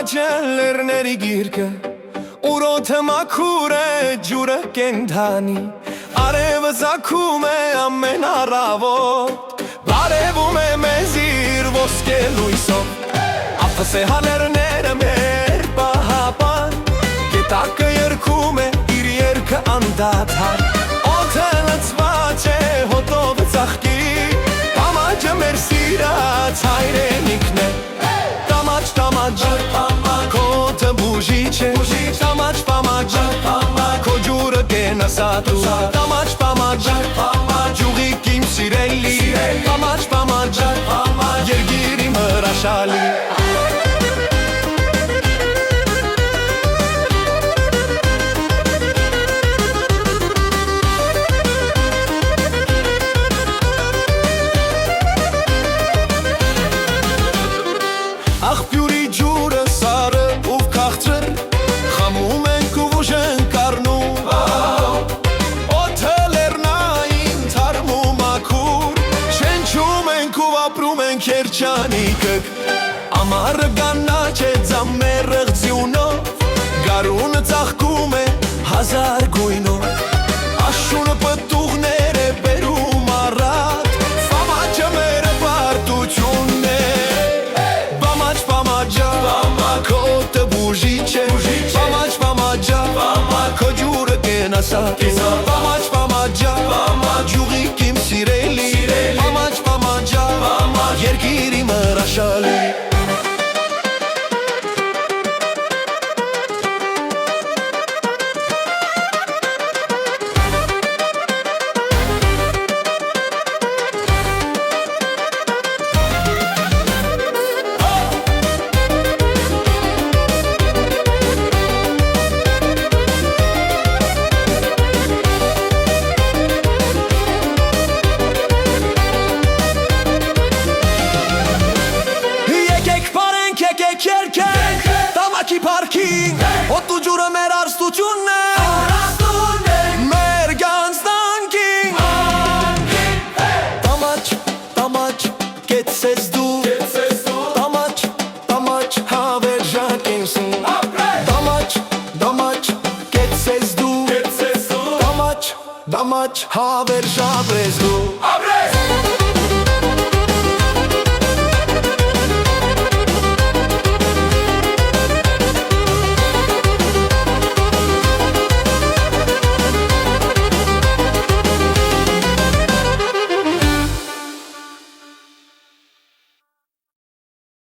ջելերների գիրկը Ուրոթը մաքուր է ջուրը կենդանի Արևը զաքում է ամեն առավոտ Բարևում է մեզ իր ոսկե լույսով Ափսե հալերները մեր պահապան Գետակը երգում է իր երգը անդադար Օդը լցված է հոտով ծաղկի Տամաճը մեր սիրած հայրենիքն է Տամաճ, տամաճ, քո օդը բուժիչ է Տամաճ, պամաճ, քո ջուրը կենասատու Տամաճ, պամաճ, ջուղիկ իմ սիրելի Տամաճ, պամաճ, երգիր իմ հրաշալի Աղբյուրի ջուրը սարը ու քաղցր Խմում ենք ու ուժենք առնում Օդը լեռնային թարմ ու մաքուր Շնչում ենք ու ապրում ենք երջանիկը Ամառը կանաչ է ձամեր եղձյունով Գարունը ծաղկում է հազար գույնով Աշունը պտուղներ է բերում առատ Ֆամաճը մեր պարտությունն է Քո օդը բուժիչ է Պամաճ, պամաճա, քո ջուրը կենասատու Պամաճ, պամաճա, ջուղիկ իմ սիրելի Պամաճ, պամաճա, երգիր իմ հրաշալի Տամաճի պարքին Հոտու ջուրը մեր արստությունն է Մեր գանձնանքին Տամաճ, տամաճ, կեցես դու Տամաճ, տամաճ, հավերժակ ինսուն Տամաճ, տամաճ, կեցես դու Տամաճ, տամաճ, հավերժ ապրես դու